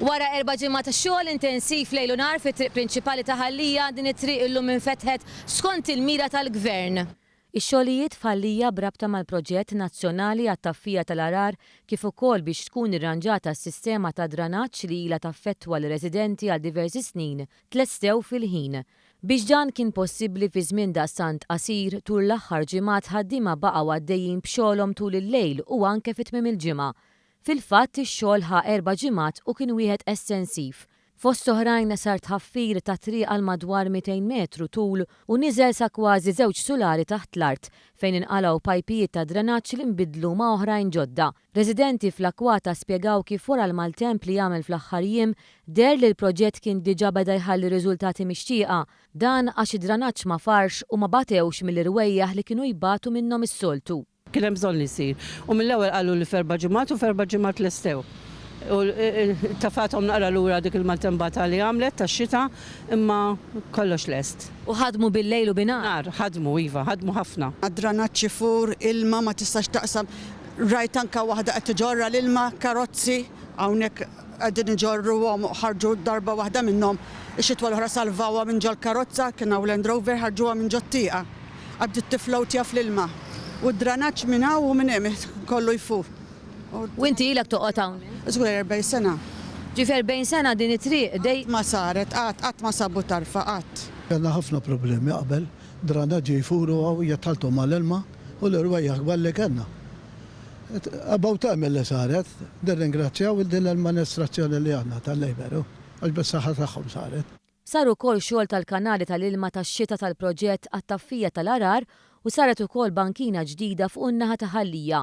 Wara 4 ġimgħat ta' xogħol intensiv lejl u nhar fit-triq prinċipali ta' Ħallija, din it-triq illum infetħet skont il-mira tal-Gvern. Ix-xogħlijiet f'Ħallija brabta mal-proġett nazzjonali għat-taffija tal-arar kif ukoll biex tkun irranġata s-sistema ta' dranaġġ li ilha taffettwa l-residenti għal diversi snin tlestew fil-ħin. Biex dan kien possibbli fi żmien daqstant qasir tul l-aħħar ġimgħat ħaddiema baqgħu għaddejjin b'xogħolhom tul il-lejl u anke fit tmiem il-ġimgħa. Fil-fatt ix-xogħol ħa 4 ġimgħat u kien wieħed estensiv. Fost oħrajn sar tħaffir ta' triq għal madwar 200 metru tul u niżel sa kważi 2 sulari taħt l-art fejn inqalgħu pajpijiet ta' drenaġġ li nbidlu ma' oħrajn ġodda. Residenti fl-Akwata spjegaw kif wara l-maltemp li jagħmel fl-aħħar jiem der li l-proġett kien diġà beda jħalli riżultati mixtieqa, dan għax id-drenaġġ ma farx u ma batewx mill-irwejjaħ li kienu jbatu minnhom is-soltu. Kien hemm bżonn li jsir. U mill-ewwel qalu li f'4 ġimgħat u f'4 ġimgħat lestew. U tafathom naqra lura dik il-maltembata li għamlet tax-xita imma kollox lest. U ħadmu bil-lejl u binar? Ħadmu iva, ħadmu ħafna. Għad-dranaġġi fur, ilma ma tistax taqsam. Rajt anka waħda qed tiġorra l-ilma karozzi hawnhekk qegħdin iġorruhom ħarġu darba waħda minnhom. Ix-xitwa l-oħra salvawha minn ġol karozza kien hawn Land Rover ħarġuha minn ġottieqa. Qabdiet tiflowtja fl-ilma. U d-dranaġġ minn hawn u minn hemm kollu jfur. U inti ilek toqgħod hawn? Żgur 40 sena. Ġifi 40 sena din it-triq dej. Ma saret, qatt ma sabu tarfa, qatt. Kellna ħafna problemi qabel, dranaġġi jfuru għaw jattaltu mal-ilma u l-irwejja għbal li kellna. Għabaw tagħmel li saret, nirringrazzjaw l-amministrazzjoni li għandna tal-Lejberu, għax bis-saħħa tagħhom saret. Sar ukoll xogħol tal-kanali tal-ilma tax-xita tal-proġett għat-taffija tal-arar u saret ukoll bankina ġdida fuq in-naħa ta' Ħallija.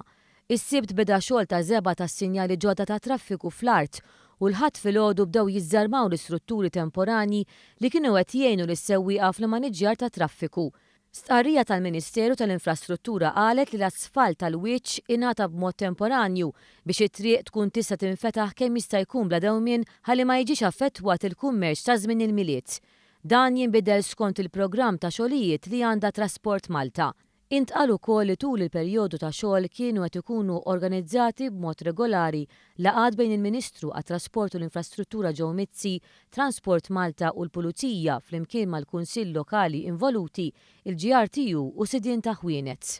Is-sibt beda xogħol ta' żeba tas-sinjali ġodda ta' traffiku fl-art u l-ħadd filgħodu bdew jiżżarmaw l-istrutturi temporani li kienu qed jgħinu lis-sewwieqa fl-maniġġjar ta' traffiku. Stqarrija tal-Ministeru tal-Infrastruttura qalet li l-asfalt tal-wiċċ ingħata b'mod temporanju biex it-triq tkun tista' tinfetaħ kemm jista' jkun bla dewmien ħalli ma jiġix affettwat il-kummerċ ta' żmien il-miliet. Dan jinbidel skont il-programm ta' xogħlijiet li għandha Trasport Malta. Intqal ukoll li tul il-perjodu ta' xogħol kienu qed ikunu organizzati b'mod regolari laqgħat bejn il-Ministru għat-Trasport u l-Infrastruttura Joe Mizzi, Transport Malta u l-Pulizija flimkien mal-Kunsill Lokali involuti, il-GRTU u sidien ta' ħwienet.